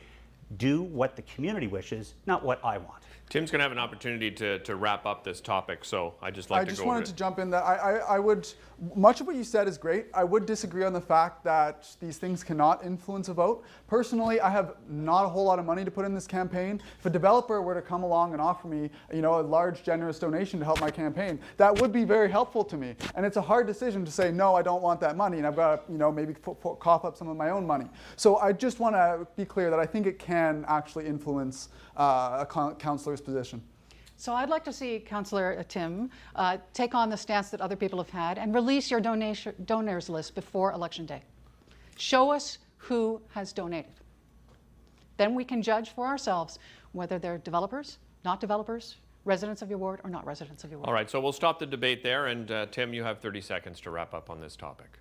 do what the community wishes, not what I want. Tim's going to have an opportunity to wrap up this topic, so I just like to go over it. I just wanted to jump in that I would, much of what you said is great. I would disagree on the fact that these things cannot influence a vote. Personally, I have not a whole lot of money to put in this campaign. If a developer were to come along and offer me, you know, a large, generous donation to help my campaign, that would be very helpful to me. And it's a hard decision to say, no, I don't want that money, and I've got to, you know, maybe cough up some of my own money. So I just want to be clear that I think it can actually influence a councillor's position. So I'd like to see Councillor Tim take on the stance that other people have had and release your donors list before Election Day. Show us who has donated. Then we can judge for ourselves whether they're developers, not developers, residents of your ward, or not residents of your ward. All right, so we'll stop the debate there, and Tim, you have 30 seconds to wrap up on this topic.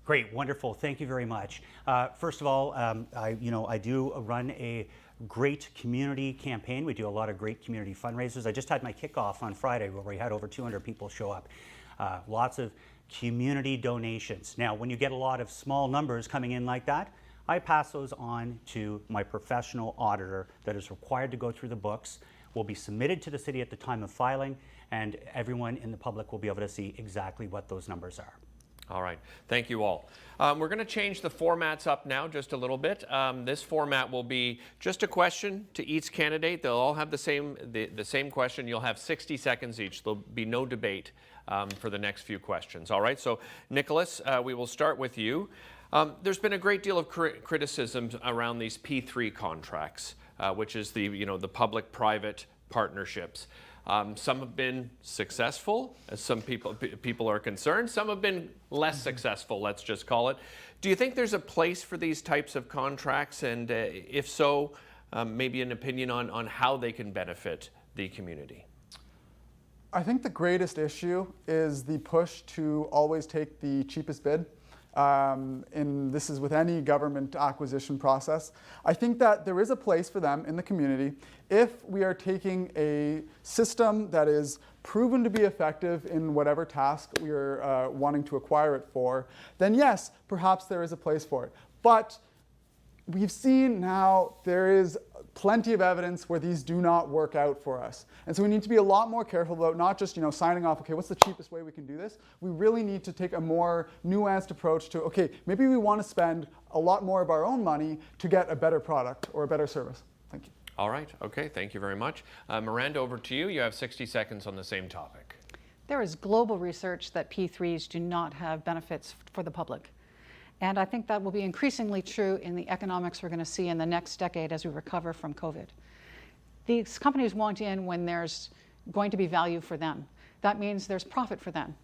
Great, wonderful, thank you very much. First of all, I do run a great community campaign. We do a lot of great community fundraisers. I just had my kickoff on Friday where we had over 200 people show up. Lots of community donations. Now, when you get a lot of small numbers coming in like that, I pass those on to my professional auditor that is required to go through the books, will be submitted to the city at the time of filing, and everyone in the public will be able to see exactly what those numbers are. All right, thank you all. We're going to change the formats up now just a little bit. This format will be just a question to each candidate. They'll all have the same question. You'll have 60 seconds each. There'll be no debate for the next few questions. All right, so Nicolas, we will start with you. There's been a great deal of criticism around these P3 contracts. which is the the public-private partnerships. Some have been successful, as some people are concerned. Some have been less successful, let's just call it. Do you think there's a place for these types of contracts? And if so, maybe an opinion on how they can benefit the community? I think the greatest issue is the push to always take the cheapest bid. And this is with any government acquisition process. I think that there is a place for them in the community if we are taking a system that is proven to be effective in whatever task we are wanting to acquire it for, then yes, perhaps there is a place for it. But we've seen now there is plenty of evidence where these do not work out for us. And so we need to be a lot more careful about not just signing off, okay, what's the cheapest way we can do this? We really need to take a more nuanced approach to, okay, maybe we want to spend a lot more of our own money to get a better product or a better service. Thank you. All right, okay, thank you very much. Miranda, over to you. You have 60 seconds on the same topic. There is global research that P3s do not have benefits for the public. And I think that will be increasingly true in the economics we're going to see in the next decade as we recover from COVID. These companies want in when there's going to be value for them. That means there's profit for them.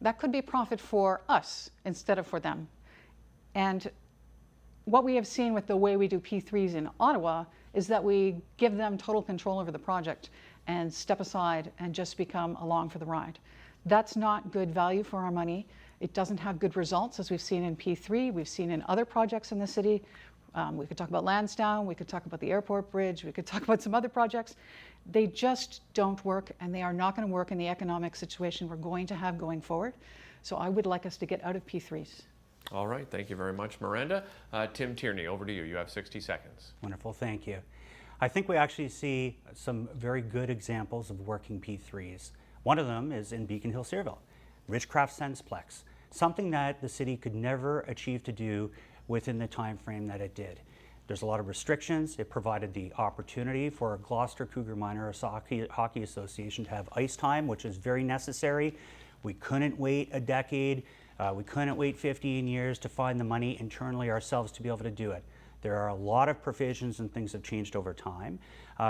That could be profit for us instead of for them. And what we have seen with the way we do P3s in Ottawa is that we give them total control over the project and step aside and just become along for the ride. That's not good value for our money. It doesn't have good results, as we've seen in P3, we've seen in other projects in the city. We could talk about Lansdowne, we could talk about the airport bridge, we could talk about some other projects. They just don't work, and they are not going to work in the economic situation we're going to have going forward. So I would like us to get out of P3s. All right, thank you very much, Miranda. Tim Tierney, over to you. You have 60 seconds. Wonderful, thank you. I think we actually see some very good examples of working P3s. One of them is in Beacon Hill-Cyrville, Ridgecraft Sensplex, something that the city could never achieve to do within the time frame that it did. There's a lot of restrictions. It provided the opportunity for Gloucester Cougar Minor Hockey Association to have ice time, which is very necessary. We couldn't wait a decade. We couldn't wait 15 years to find the money internally ourselves to be able to do it. There are a lot of provisions and things have changed over time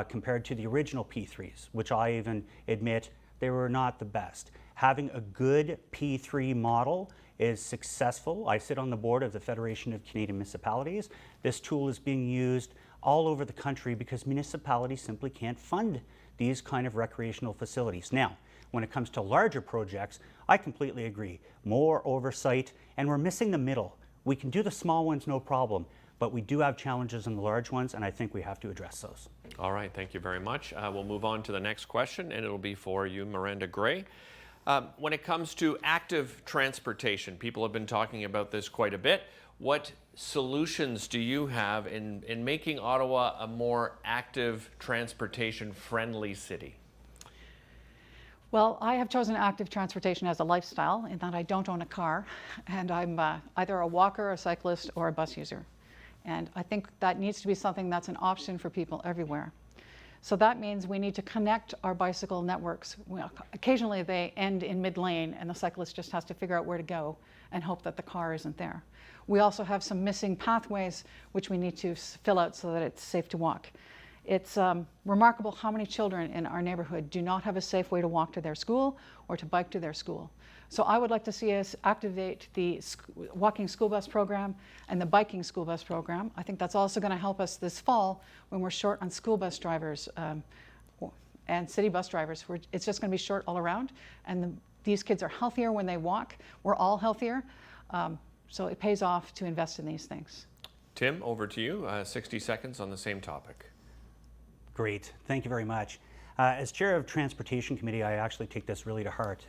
compared to the original P3s, which I even admit they were not the best. Having a good P3 model is successful. I sit on the board of the Federation of Canadian Municipalities. This tool is being used all over the country because municipalities simply can't fund these kind of recreational facilities. Now, when it comes to larger projects, I completely agree. More oversight, and we're missing the middle. We can do the small ones, no problem, but we do have challenges in the large ones, and I think we have to address those. All right, thank you very much. We'll move on to the next question, and it'll be for you, Miranda Gray. When it comes to active transportation, people have been talking about this quite a bit. What solutions do you have in making Ottawa a more active, transportation-friendly city? Well, I have chosen active transportation as a lifestyle in that I don't own a car, and I'm either a walker, a cyclist, or a bus user. And I think that needs to be something that's an option for people everywhere. So that means we need to connect our bicycle networks. Well, occasionally they end in mid-lane and the cyclist just has to figure out where to go and hope that the car isn't there. We also have some missing pathways which we need to fill out so that it's safe to walk. It's remarkable how many children in our neighborhood do not have a safe way to walk to their school or to bike to their school. So I would like to see us activate the walking school bus program and the biking school bus program. I think that's also going to help us this fall when we're short on school bus drivers and city bus drivers. It's just going to be short all around, and these kids are healthier when they walk. We're all healthier, so it pays off to invest in these things. Tim, over to you. 60 seconds on the same topic. Great, thank you very much. As chair of Transportation Committee, I actually take this really to heart.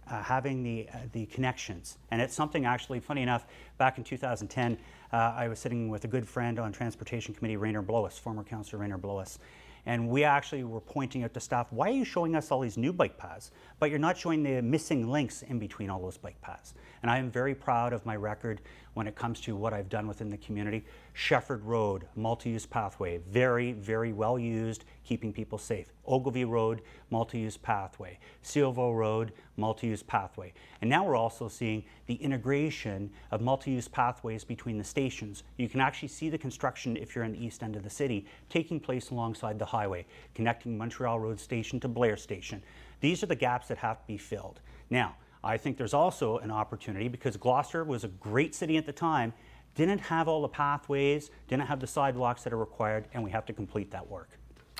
Having the connections. And it's something actually, funny enough, back in 2010, I was sitting with a good friend on Transportation Committee, Rainer Blois, former Councillor Rainer Blois. And we actually were pointing out to staff, why are you showing us all these new bike paths, but you're not showing the missing links in between all those bike paths? And I am very proud of my record when it comes to what I've done within the community. Shefford Road, multi-use pathway, very, very well used, keeping people safe. Ogilvie Road, multi-use pathway. Cyrville Road, multi-use pathway. And now we're also seeing the integration of multi-use pathways between the stations. You can actually see the construction, if you're in the east end of the city, taking place alongside the highway, connecting Montreal Road Station to Blair Station. These are the gaps that have to be filled. Now, I think there's also an opportunity, because Gloucester was a great city at the time, didn't have all the pathways, didn't have the sidewalks that are required, and we have to complete that work.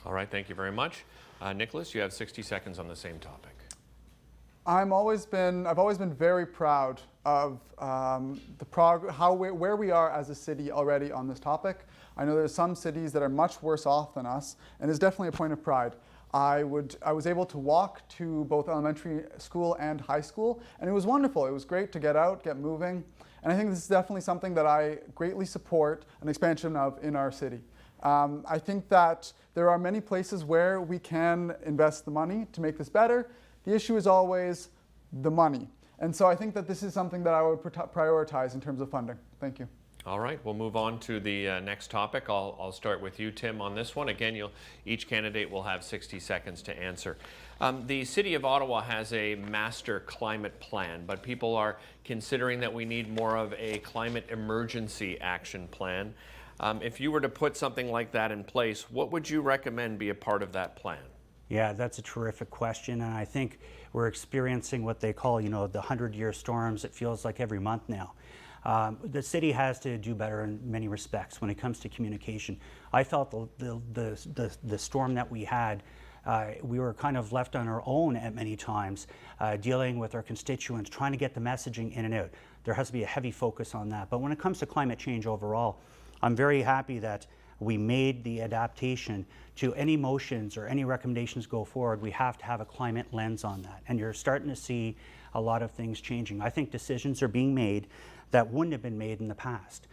All right, thank you very much. Nicholas, you have 60 seconds on the same topic. I've always been very proud of where we are as a city already on this topic. I know there's some cities that are much worse off than us, and it's definitely a point of pride. I was able to walk to both elementary school and high school, and it was wonderful. It was great to get out, get moving, and I think this is definitely something that I greatly support an expansion of in our city. I think that there are many places where we can invest the money to make this better. The issue is always the money. And so I think that this is something that I would prioritize in terms of funding. Thank you. All right, we'll move on to the next topic. I'll start with you, Tim, on this one. Again, each candidate will have 60 seconds to answer. The City of Ottawa has a master climate plan, but people are considering that we need more of a climate emergency action plan. If you were to put something like that in place, what would you recommend be a part of that plan? Yeah, that's a terrific question, and I think we're experiencing what they call, the 100-year storms. It feels like every month now. The city has to do better in many respects when it comes to communication. I felt the storm that we had, we were kind of left on our own at many times, dealing with our constituents, trying to get the messaging in and out. There has to be a heavy focus on that. But when it comes to climate change overall, I'm very happy that we made the adaptation to any motions or any recommendations go forward. We have to have a climate lens on that. And you're starting to see a lot of things changing. I think decisions are being made that wouldn't have been made in the past.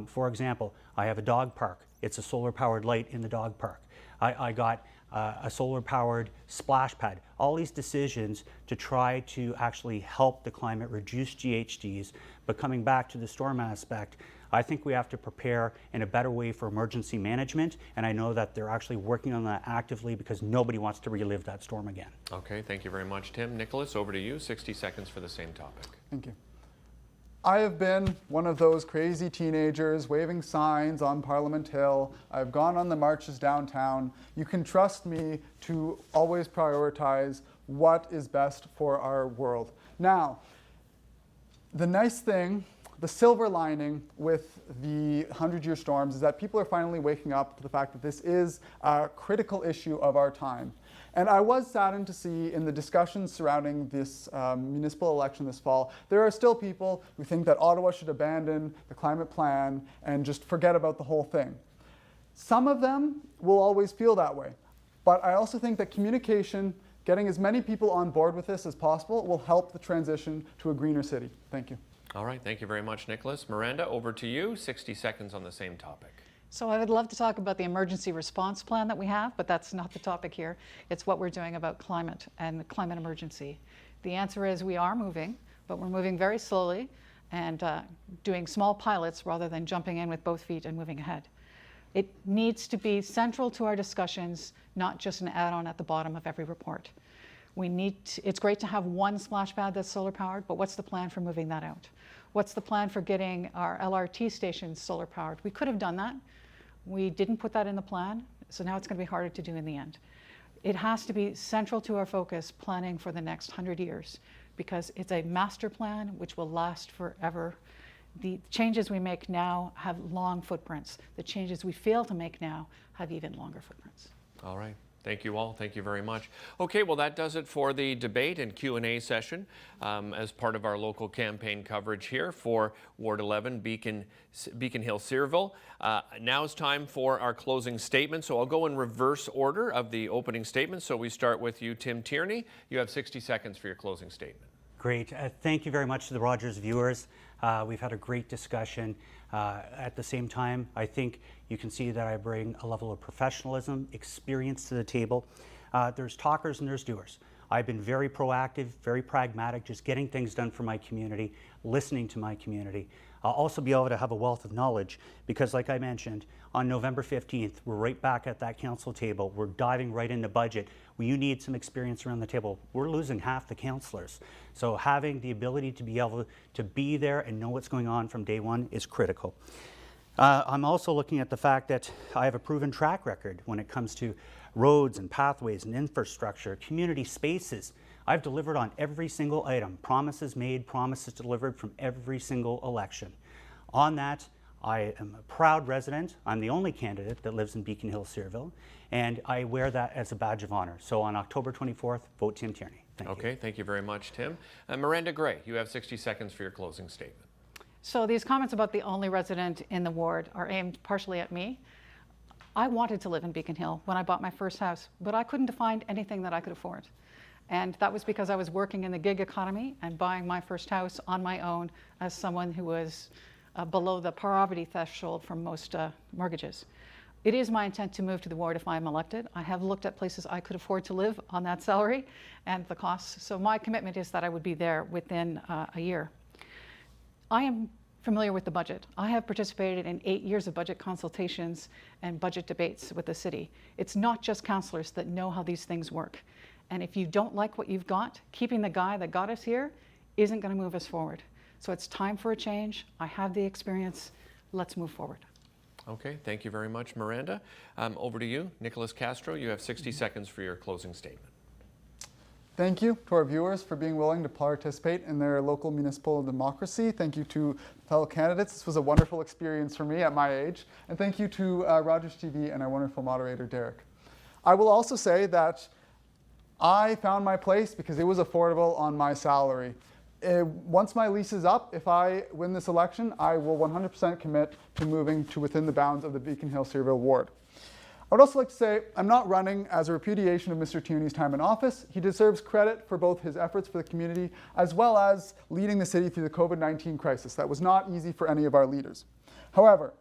For example, I have a dog park. It's a solar-powered light in the dog park. I got a solar-powered splash pad. All these decisions to try to actually help the climate reduce GHGs. But coming back to the storm aspect, I think we have to prepare in a better way for emergency management, and I know that they're actually working on that actively because nobody wants to relive that storm again. Okay, thank you very much, Tim. Nicholas, over to you. 60 seconds for the same topic. Thank you. I have been one of those crazy teenagers waving signs on Parliament Hill. I've gone on the marches downtown. You can trust me to always prioritize what is best for our world. Now, the nice thing, the silver lining with the 100-year storms is that people are finally waking up to the fact that this is a critical issue of our time. And I was saddened to see in the discussions surrounding this municipal election this fall, there are still people who think that Ottawa should abandon the climate plan and just forget about the whole thing. Some of them will always feel that way. But I also think that communication, getting as many people on board with this as possible, will help the transition to a greener city. Thank you. All right, thank you very much, Nicholas. Miranda, over to you. 60 seconds on the same topic. So I would love to talk about the emergency response plan that we have, but that's not the topic here. It's what we're doing about climate and the climate emergency. The answer is we are moving, but we're moving very slowly and doing small pilots rather than jumping in with both feet and moving ahead. It needs to be central to our discussions, not just an add-on at the bottom of every report. It's great to have one splash pad that's solar powered, but what's the plan for moving that out? What's the plan for getting our LRT stations solar powered? We could have done that. We didn't put that in the plan, so now it's going to be harder to do in the end. It has to be central to our focus, planning for the next 100 years, because it's a master plan which will last forever. The changes we make now have long footprints. The changes we fail to make now have even longer footprints. All right. Thank you all. Thank you very much. Okay, well, that does it for the debate and Q&A session as part of our local campaign coverage here for Ward 11, Beacon Hill-Cyrville. Now it's time for our closing statement. So I'll go in reverse order of the opening statement. So we start with you, Tim Tierney. You have 60 seconds for your closing statement. Great. Thank you very much to the Rogers viewers. We've had a great discussion. At the same time, I think you can see that I bring a level of professionalism, experience to the table. There's talkers and there's doers. I've been very proactive, very pragmatic, just getting things done for my community, listening to my community. I'll also be able to have a wealth of knowledge because, like I mentioned, on November 15th, we're right back at that council table. We're diving right into budget. Well, you need some experience around the table. We're losing half the councillors. So having the ability to be able to be there and know what's going on from day one is critical. I'm also looking at the fact that I have a proven track record when it comes to roads and pathways and infrastructure, community spaces. I've delivered on every single item, promises made, promises delivered from every single election. On that, I am a proud resident. I'm the only candidate that lives in Beacon Hill-Cyrville, and I wear that as a badge of honor. So on October 24th, vote Tim Tierney. Thank you. Okay, thank you very much, Tim. Miranda Gray, you have 60 seconds for your closing statement. So these comments about the only resident in the ward are aimed partially at me. I wanted to live in Beacon Hill when I bought my first house, but I couldn't find anything that I could afford. And that was because I was working in the gig economy and buying my first house on my own as someone who was below the poverty threshold for most mortgages. It is my intent to move to the ward if I am elected. I have looked at places I could afford to live on that salary and the costs. So my commitment is that I would be there within a year. I am familiar with the budget. I have participated in 8 years of budget consultations and budget debates with the city. It's not just councillors that know how these things work. And if you don't like what you've got, keeping the guy that got us here isn't going to move us forward. So it's time for a change. I have the experience. Let's move forward. Okay, thank you very much, Miranda. Over to you, Nicolas Castro. You have 60 seconds for your closing statement. Thank you to our viewers for being willing to participate in their local municipal democracy. Thank you to fellow candidates. This was a wonderful experience for me at my age. And thank you to Rogers TV and our wonderful moderator, Derick. I will also say that I found my place because it was affordable on my salary. Once my lease is up, if I win this election, I will 100% commit to moving to within the bounds of the Beacon Hill-Cyrville ward. I would also like to say I'm not running as a repudiation of Mr. Tierney's time in office. He deserves credit for both his efforts for the community as well as leading the city through the COVID-19 crisis. That was not easy for any of our leaders. However,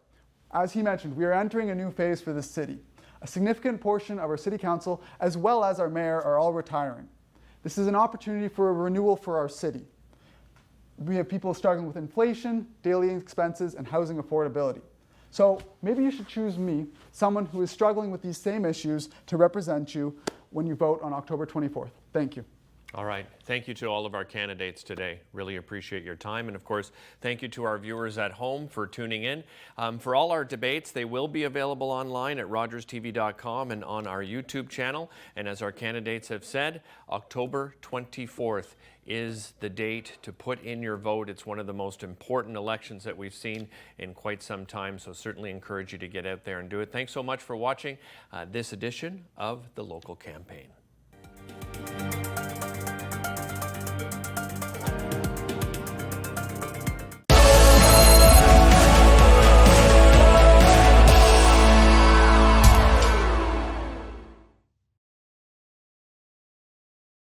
as he mentioned, we are entering a new phase for the city. A significant portion of our city council as well as our mayor are all retiring. This is an opportunity for a renewal for our city. We have people struggling with inflation, daily expenses, and housing affordability. So maybe you should choose me, someone who is struggling with these same issues, to represent you when you vote on October 24th. Thank you. All right. Thank you to all of our candidates today. Really appreciate your time. And of course, thank you to our viewers at home for tuning in. For all our debates, they will be available online at rogerstv.com and on our YouTube channel. And as our candidates have said, October 24th is the date to put in your vote. It's one of the most important elections that we've seen in quite some time. So certainly encourage you to get out there and do it. Thanks so much for watching this edition of The Local Campaign.